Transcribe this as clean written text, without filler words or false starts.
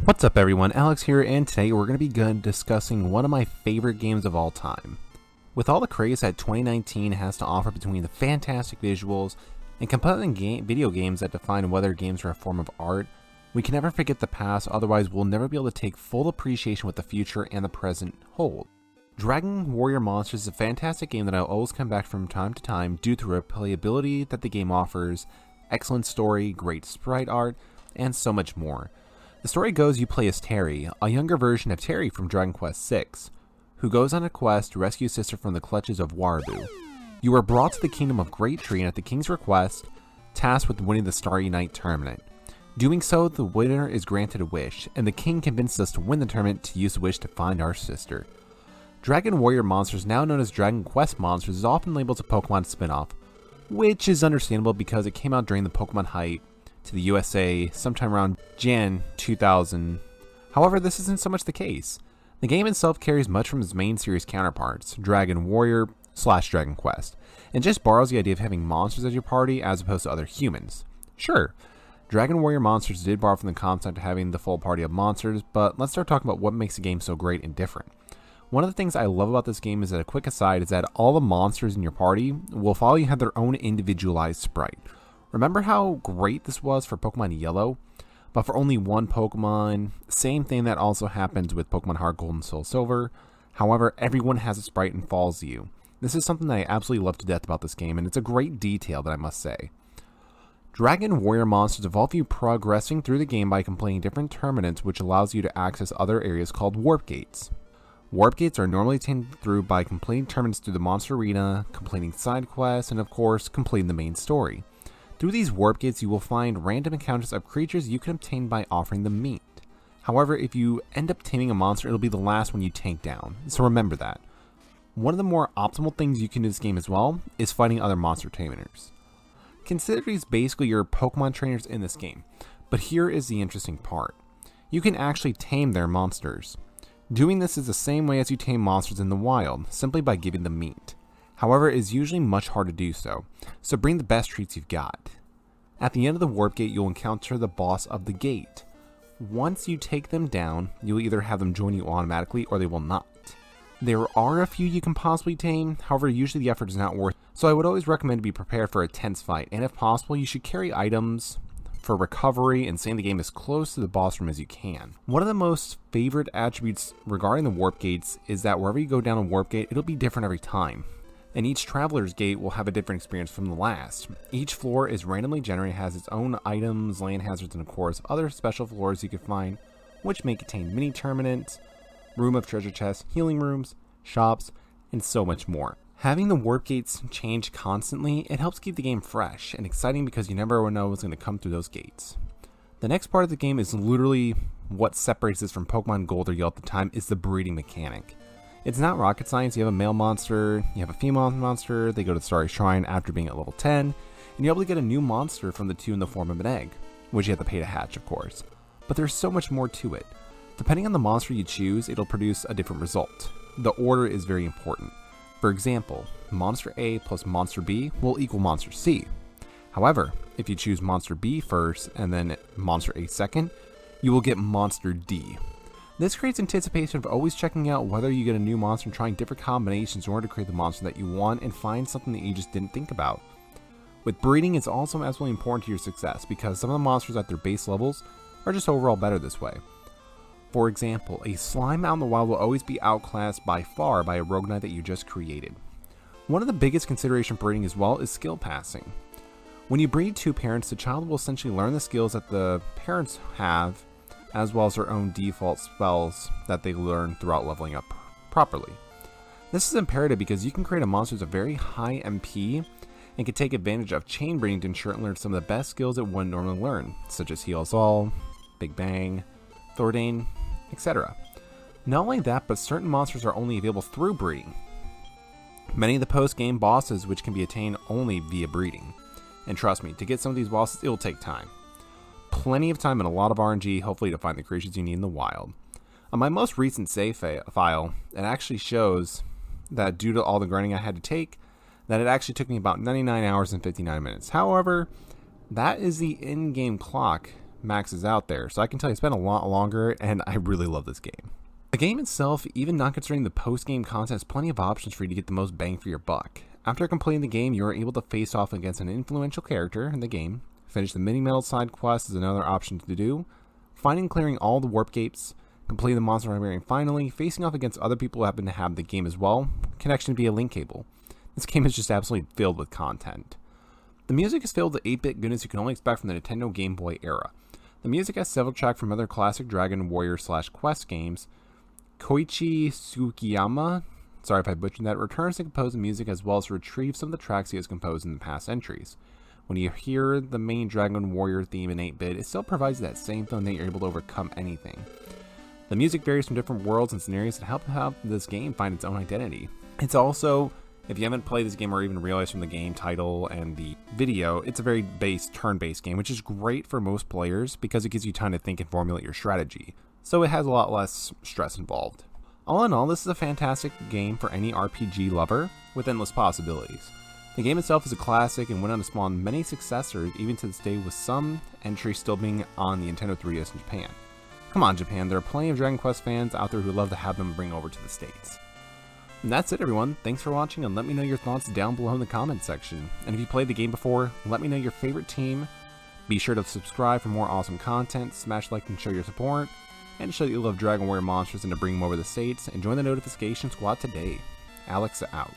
What's up everyone, Alex here, and today we're going to be discussing one of my favorite games of all time. With all the craze that 2019 has to offer between the fantastic visuals and compelling video games that define whether games are a form of art, we can never forget the past, otherwise we'll never be able to take full appreciation what the future and the present hold. Dragon Warrior Monsters is a fantastic game that I'll always come back from time to time due to the replayability that the game offers, excellent story, great sprite art, and so much more. The story goes you play as Terry, a younger version of Terry from Dragon Quest VI, who goes on a quest to rescue his sister from the clutches of Warabu. You are brought to the kingdom of Great Tree and at the king's request, tasked with winning the Starry Night tournament. Doing so, the winner is granted a wish, and the king convinces us to win the tournament to use the wish to find our sister. Dragon Warrior Monsters, now known as Dragon Quest Monsters, is often labeled as a Pokemon spin-off, which is understandable because it came out during the Pokemon hype to the USA sometime around Jan 2000. However, this isn't so much the case. The game itself carries much from its main series counterparts, Dragon Warrior / Dragon Quest, and just borrows the idea of having monsters as your party as opposed to other humans. Sure, Dragon Warrior Monsters did borrow from the concept of having the full party of monsters, but let's start talking about what makes the game so great and different. One of the things I love about this game is that, a quick aside, is that all the monsters in your party will follow you have their own individualized sprite. Remember how great this was for Pokemon Yellow? But for only one Pokemon, same thing that also happens with Pokemon Heart Gold and Soul Silver. However, everyone has a sprite and follows you. This is something that I absolutely love to death about this game, and it's a great detail that I must say. Dragon Warrior Monsters involve you progressing through the game by completing different tournaments, which allows you to access other areas called Warp Gates. Warp Gates are normally attained through by completing tournaments through the Monster Arena, completing side quests, and of course, completing the main story. Through these Warp Gates, you will find random encounters of creatures you can obtain by offering them meat. However, if you end up taming a monster, it'll be the last one you tank down, so remember that. One of the more optimal things you can do in this game as well is fighting other monster tamers. Consider these basically your Pokemon trainers in this game, but here is the interesting part. You can actually tame their monsters. Doing this is the same way as you tame monsters in the wild, simply by giving them meat. However, it is usually much harder to do so bring the best treats you've got. At the end of the Warp Gate, you'll encounter the boss of the gate. Once you take them down, you'll either have them join you automatically or they will not. There are a few you can possibly tame, however usually the effort is not worth it, so I would always recommend to be prepared for a tense fight, and if possible you should carry items for recovery and staying the game as close to the boss room as you can. One of the most favorite attributes regarding the Warp Gates is that wherever you go down a Warp Gate, it'll be different every time. And each Traveler's Gate will have a different experience from the last. Each floor is randomly generated, has its own items, land hazards, and of course other special floors you can find, which may contain mini tournaments, room of treasure chests, healing rooms, shops, and so much more. Having the Warp Gates change constantly, it helps keep the game fresh and exciting because you never know what's going to come through those gates. The next part of the game is literally what separates this from Pokemon Gold or Yellow at the time, is the breeding mechanic. It's not rocket science. You have a male monster, you have a female monster, they go to the Starry Shrine after being at level 10, and you're able to get a new monster from the two in the form of an egg, which you have to pay to hatch, of course. But there's so much more to it. Depending on the monster you choose, it'll produce a different result. The order is very important. For example, Monster A plus Monster B will equal Monster C. However, if you choose Monster B first and then Monster A second, you will get Monster D. This creates anticipation of always checking out whether you get a new monster and trying different combinations in order to create the monster that you want and find something that you just didn't think about. With breeding, it's also absolutely important to your success because some of the monsters at their base levels are just overall better this way. For example, a slime out in the wild will always be outclassed by far by a rogue knight that you just created. One of the biggest considerations for breeding as well is skill passing. When you breed two parents, the child will essentially learn the skills that the parents have, as well as their own default spells that they learn throughout leveling up properly. This is imperative because you can create a monster with a very high MP and can take advantage of chain breeding to ensure it learns some of the best skills it wouldn't normally learn, such as Heal Us All, Big Bang, Thordane, etc. Not only that, but certain monsters are only available through breeding. Many of the post-game bosses which can be attained only via breeding. And trust me, to get some of these bosses, it will take time. Plenty of time and a lot of RNG, hopefully, to find the creatures you need in the wild. On my most recent save file, it actually shows that due to all the grinding I had to take, that it actually took me about 99 hours and 59 minutes. However, that is the in-game clock maxes out there, so I can tell you it's been a lot longer, and I really love this game. The game itself, even not considering the post-game content, has plenty of options for you to get the most bang for your buck. After completing the game, you are able to face off against an influential character in the game. Finish the mini-medal side quest is another option to do. Finding and clearing all the warp gates, completing the monster library, and finally, facing off against other people who happen to have the game as well. Connection via link cable. This game is just absolutely filled with content. The music is filled with 8-bit goodness you can only expect from the Nintendo Game Boy era. The music has several tracks from other classic Dragon Warrior / Quest games. Koichi Sugiyama, sorry if I butchered that, returns to compose the music as well as retrieve some of the tracks he has composed in the past entries. When you hear the main Dragon Warrior theme in 8-bit, it still provides that same feeling that you're able to overcome anything. The music varies from different worlds and scenarios that help this game find its own identity. It's also, if you haven't played this game or even realized from the game title and the video, it's a very turn-based game, which is great for most players because it gives you time to think and formulate your strategy. So it has a lot less stress involved. All in all, this is a fantastic game for any RPG lover with endless possibilities. The game itself is a classic and went on to spawn many successors even to this day, with some entries still being on the Nintendo 3DS in Japan. Come on, Japan, there are plenty of Dragon Quest fans out there who would love to have them bring over to the States. And that's it, everyone. Thanks for watching, and let me know your thoughts down below in the comments section. And if you played the game before, let me know your favorite team. Be sure to subscribe for more awesome content, smash like and show your support, and to show that you love Dragon Warrior monsters and to bring them over to the States, and join the notification squad today. Alex out.